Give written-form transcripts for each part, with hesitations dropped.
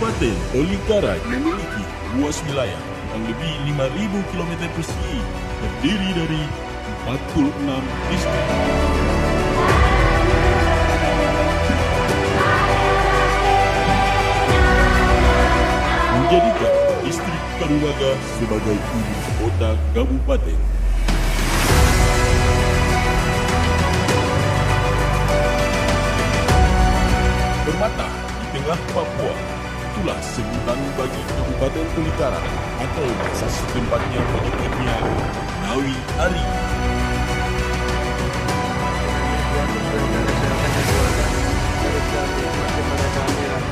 Kabupaten Tolikara memiliki luas wilayah yang lebih 5.000 km persegi, terdiri dari 46 distrik. Menjadikan distrik Karuwaga sebagai ibu kota kabupaten. Bermata di tengah Papua, itulah sebutan bagi Kabupaten Tolikara atau bahasa setempatnya menyebutnya Nawi Ari.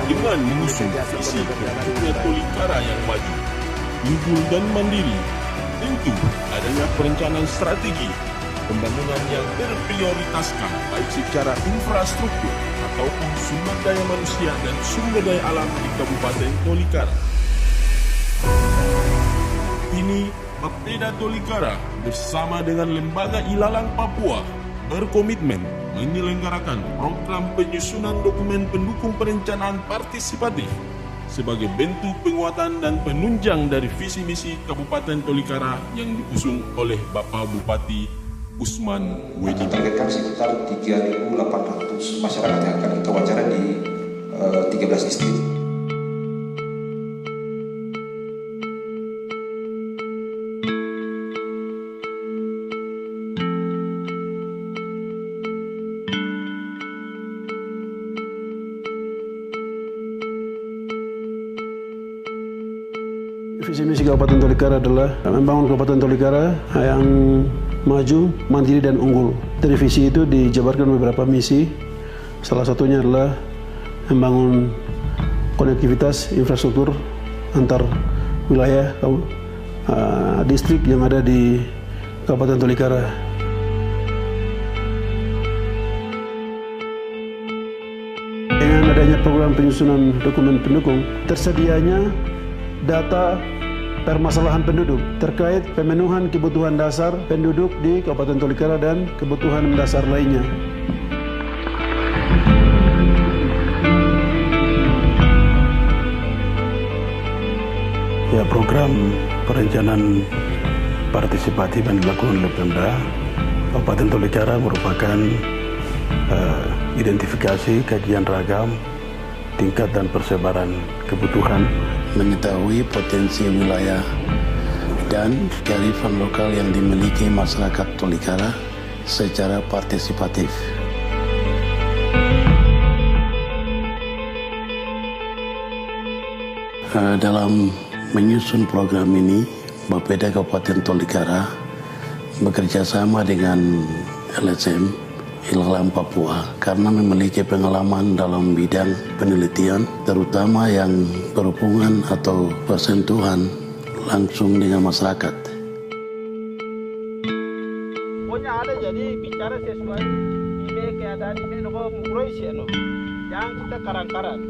Dengan mengusung visi terbentuknya Tolikara yang maju, unggul dan mandiri, tentu adanya perencanaan strategi pembangunan yang terprioritaskan baik secara infrastruktur ataupun sumber daya manusia dan sumber daya alam di Kabupaten Tolikara. Ini Bapeda Tolikara bersama dengan Lembaga Ilalang Papua berkomitmen menyelenggarakan program penyusunan dokumen pendukung perencanaan partisipatif sebagai bentuk penguatan dan penunjang dari visi misi Kabupaten Tolikara yang diusung oleh Bapak Bupati Usman Wedi. Targetkan sekitar 3.800 masyarakat yang akan kita wawancara di 13 distrik. Visi misi Kabupaten Tolikara adalah membangun Kabupaten Tolikara yang maju, mandiri dan unggul. Dari visi itu dijabarkan beberapa misi. Salah satunya adalah membangun konektivitas infrastruktur antar wilayah distrik yang ada di Kabupaten Tolikara. Dengan adanya program penyusunan dokumen pendukung, tersedianya data permasalahan penduduk terkait pemenuhan kebutuhan dasar penduduk di Kabupaten Tolikara dan kebutuhan mendasar lainnya. Ya, program perencanaan partisipatif yang dilakukan oleh Pemda Kabupaten Tolikara merupakan identifikasi kajian ragam tingkat dan persebaran kebutuhan, mengetahui potensi wilayah dan kearifan lokal yang dimiliki masyarakat Tolikara secara partisipatif. Dalam menyusun program ini, Bapeda Kabupaten Tolikara bekerjasama dengan LSM Ilalang Papua karena memiliki pengalaman dalam bidang penelitian, terutama yang berhubungan atau bersentuhan langsung dengan masyarakat. Pokoknya ada, jadi bicara sesuai ini keadaan ini nopo mukroisi no, jangan kita karang-karang.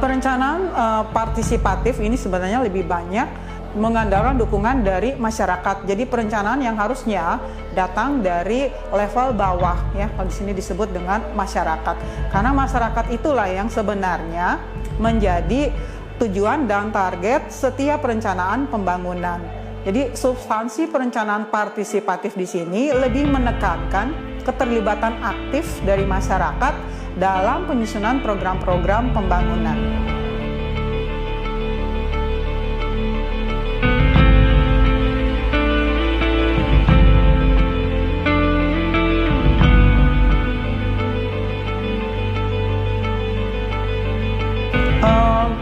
Perencanaan partisipatif ini sebenarnya lebih banyak mengandalkan dukungan dari masyarakat. Jadi perencanaan yang harusnya datang dari level bawah, ya, kalau di sini disebut dengan masyarakat. Karena masyarakat itulah yang sebenarnya menjadi tujuan dan target setiap perencanaan pembangunan. Jadi substansi perencanaan partisipatif di sini lebih menekankan keterlibatan aktif dari masyarakat dalam penyusunan program-program pembangunan.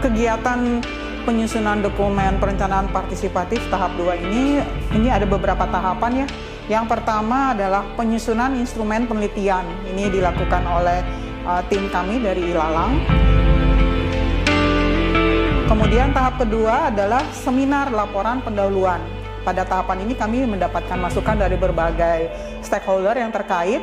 Kegiatan penyusunan dokumen perencanaan partisipatif tahap 2 ini ada beberapa tahapan, ya. Yang pertama adalah penyusunan instrumen penelitian. Ini dilakukan oleh tim kami dari Ilalang. Kemudian tahap kedua adalah seminar laporan pendahuluan. Pada tahapan ini kami mendapatkan masukan dari berbagai stakeholder yang terkait.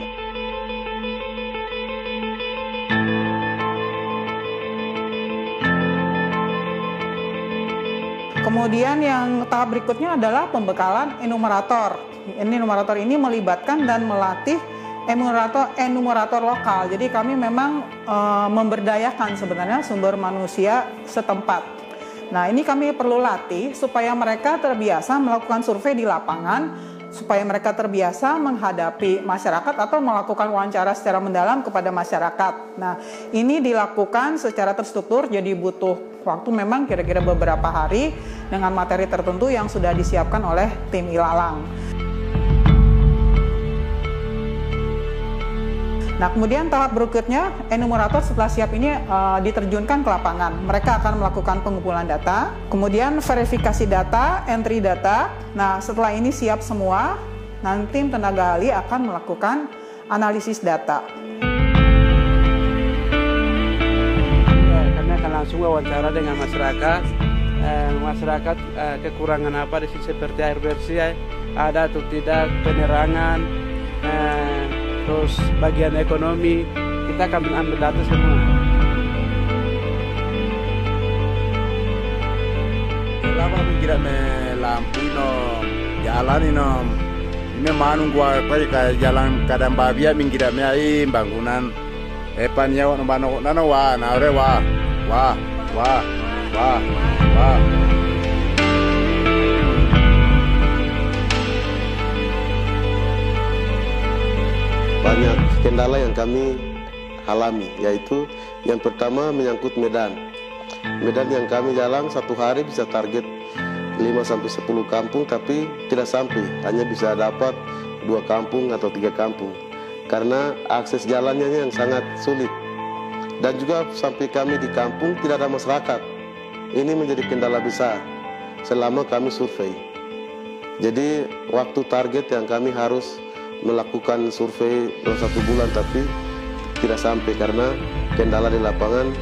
Kemudian yang tahap berikutnya adalah pembekalan enumerator. Enumerator ini melibatkan dan melatih enumerator lokal. Jadi kami memang memberdayakan sebenarnya sumber manusia setempat. Nah, ini kami perlu latih supaya mereka terbiasa melakukan survei di lapangan, supaya mereka terbiasa menghadapi masyarakat atau melakukan wawancara secara mendalam kepada masyarakat. Nah, ini dilakukan secara terstruktur, jadi butuh waktu memang kira-kira beberapa hari dengan materi tertentu yang sudah disiapkan oleh tim Ilalang. Nah, kemudian tahap berikutnya, enumerator setelah siap ini diterjunkan ke lapangan. Mereka akan melakukan pengumpulan data, kemudian verifikasi data, entry data. Nah, setelah ini siap semua, nanti tim tenaga ahli akan melakukan analisis data. Kami akan langsung wawancara dengan masyarakat. Masyarakat kekurangan apa di sini seperti air bersih, ada atau tidak, penerangan, terus bagian ekonomi, kita akan ambil data semua. Lama mengira me lampu nom, jalan nom, ini manung gua pergi jalan kadang babia mengira me ai bangunan, panya wan banok nana wa, naure wa. Banyak kendala yang kami alami, yaitu yang pertama menyangkut medan. Medan yang kami jalan satu hari bisa target 5-10 kampung, tapi tidak sampai, hanya bisa dapat 2 kampung atau 3 kampung karena akses jalannya yang sangat sulit. Dan juga sampai kami di kampung tidak ada masyarakat. Ini menjadi kendala besar selama kami survei. Jadi waktu target yang kami harus melakukan survei dalam 1 bulan, tapi tidak sampai karena kendala di lapangan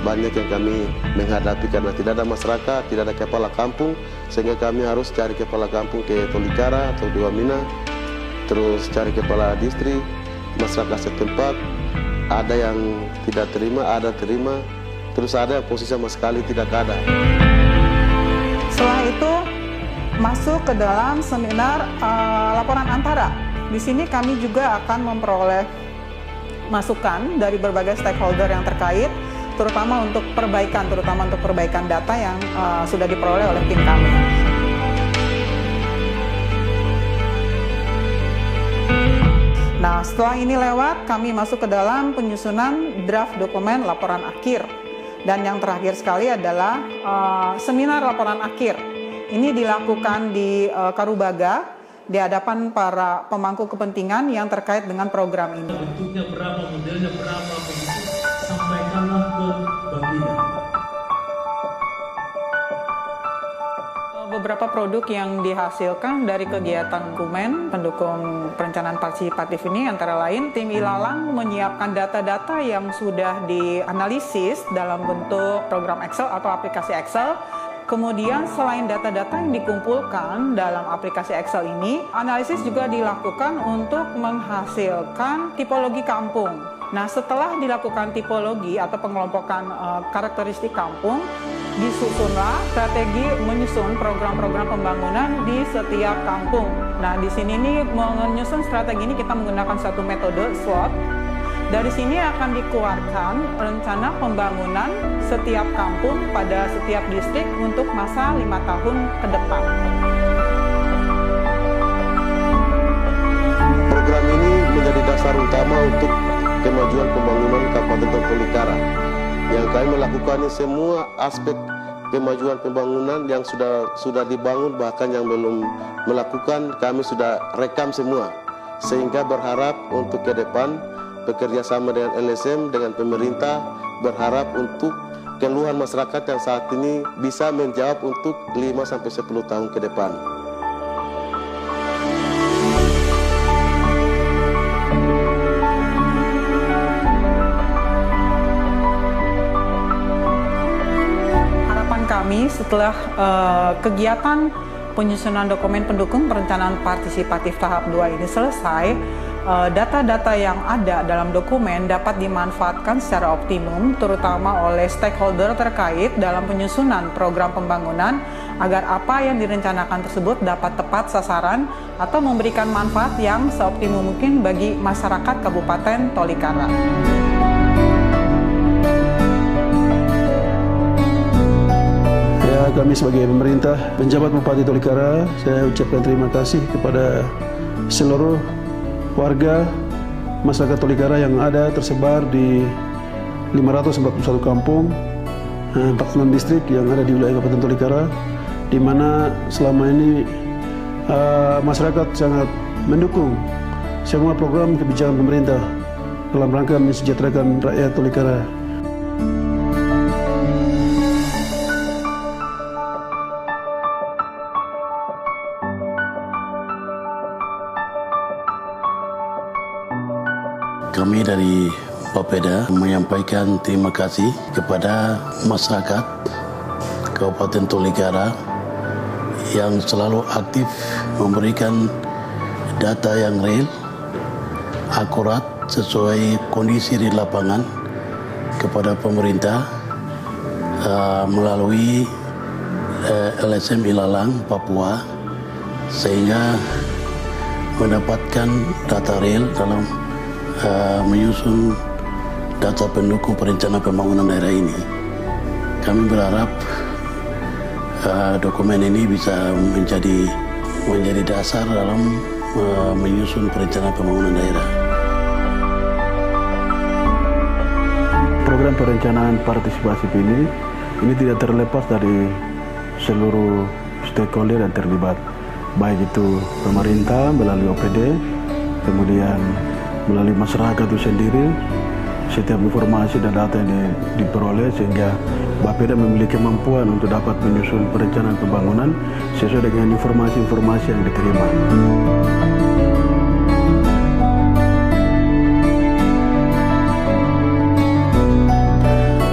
banyak yang kami menghadapi karena tidak ada masyarakat, tidak ada kepala kampung, sehingga kami harus cari kepala kampung ke Tolikara atau di Wamena, terus cari kepala distrik, masyarakat setempat, ada yang tidak terima, ada terima, terus ada yang posisi sama sekali tidak ada. Setelah itu masuk ke dalam seminar laporan antara. Di sini kami juga akan memperoleh masukan dari berbagai stakeholder yang terkait, terutama untuk perbaikan data yang sudah diperoleh oleh tim kami. Nah, setelah ini lewat, kami masuk ke dalam penyusunan draft dokumen laporan akhir. Dan yang terakhir sekali adalah seminar laporan akhir. Ini dilakukan di Karubaga, di hadapan para pemangku kepentingan yang terkait dengan program ini. Bentuknya berapa, modelnya berapa, sampaikanlah ke Bapeda. Beberapa produk yang dihasilkan dari kegiatan dokumen pendukung perencanaan partisipatif ini antara lain tim Ilalang menyiapkan data-data yang sudah dianalisis dalam bentuk program Excel atau aplikasi Excel. Kemudian selain data-data yang dikumpulkan dalam aplikasi Excel ini, analisis juga dilakukan untuk menghasilkan tipologi kampung. Nah, setelah dilakukan tipologi atau pengelompokan karakteristik kampung, disusunlah strategi menyusun program-program pembangunan di setiap kampung. Nah, di sini nih menyusun strategi ini kita menggunakan satu metode SWOT. Dari sini akan dikeluarkan rencana pembangunan setiap kampung pada setiap distrik untuk masa 5 tahun ke depan. Program ini menjadi dasar utama untuk kemajuan pembangunan Kabupaten Tolikara. Yang kami melakukan ini semua aspek kemajuan pembangunan yang sudah dibangun, bahkan yang belum melakukan kami sudah rekam semua. Sehingga berharap untuk ke depan bekerja sama dengan LSM, dengan pemerintah, berharap untuk keluhan masyarakat yang saat ini bisa menjawab untuk 5-10 tahun ke depan. Harapan kami setelah kegiatan penyusunan dokumen pendukung perencanaan partisipatif tahap 2 ini selesai, data-data yang ada dalam dokumen dapat dimanfaatkan secara optimum, terutama oleh stakeholder terkait dalam penyusunan program pembangunan, agar apa yang direncanakan tersebut dapat tepat sasaran atau memberikan manfaat yang seoptimum mungkin bagi masyarakat Kabupaten Tolikara. Ya, kami sebagai pemerintah, penjabat Bupati Tolikara, saya ucapkan terima kasih kepada seluruh warga masyarakat Tolikara yang ada tersebar di 541 kampung, 46 distrik yang ada di wilayah Kabupaten Tolikara, di mana selama ini masyarakat sangat mendukung semua program kebijakan pemerintah dalam rangka mensejahterakan rakyat Tolikara. Kami dari Bapeda menyampaikan terima kasih kepada masyarakat Kabupaten Tolikara yang selalu aktif memberikan data yang real, akurat, sesuai kondisi di lapangan kepada pemerintah melalui LSM Ilalang, Papua, sehingga mendapatkan data real dalam menyusun data pendukung perencanaan pembangunan daerah ini. Kami berharap dokumen ini bisa menjadi dasar dalam menyusun perencanaan pembangunan daerah. Program perencanaan partisipatif ini tidak terlepas dari seluruh stakeholder yang terlibat, baik itu pemerintah melalui OPD, kemudian melalui masyarakat itu sendiri. Setiap informasi dan data yang diperoleh sehingga Bapeda memiliki kemampuan untuk dapat menyusun perencanaan pembangunan sesuai dengan informasi-informasi yang diterima.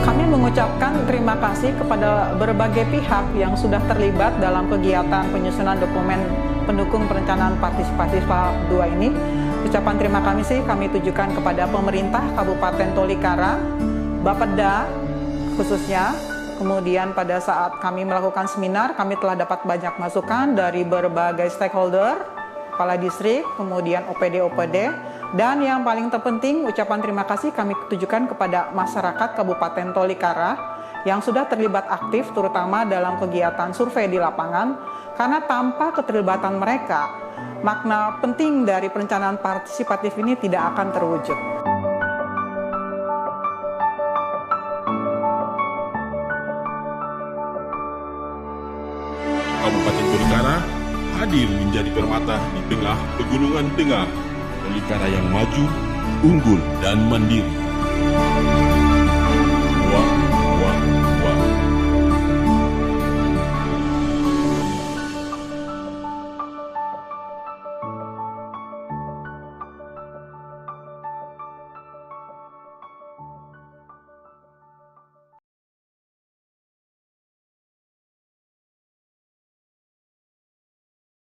Kami mengucapkan terima kasih kepada berbagai pihak yang sudah terlibat dalam kegiatan penyusunan dokumen pendukung perencanaan partisipatif tahap 2 ini. Ucapan terima kasih kami tujukan kepada pemerintah Kabupaten Tolikara, Bapeda khususnya. Kemudian pada saat kami melakukan seminar, kami telah dapat banyak masukan dari berbagai stakeholder, kepala distrik, kemudian OPD-OPD, dan yang paling terpenting ucapan terima kasih kami tujukan kepada masyarakat Kabupaten Tolikara yang sudah terlibat aktif terutama dalam kegiatan survei di lapangan, karena tanpa keterlibatan mereka, makna penting dari perencanaan partisipatif ini tidak akan terwujud. Kabupaten Tolikara hadir menjadi permata di tengah pegunungan tengah Tolikara yang maju, unggul, dan mandiri.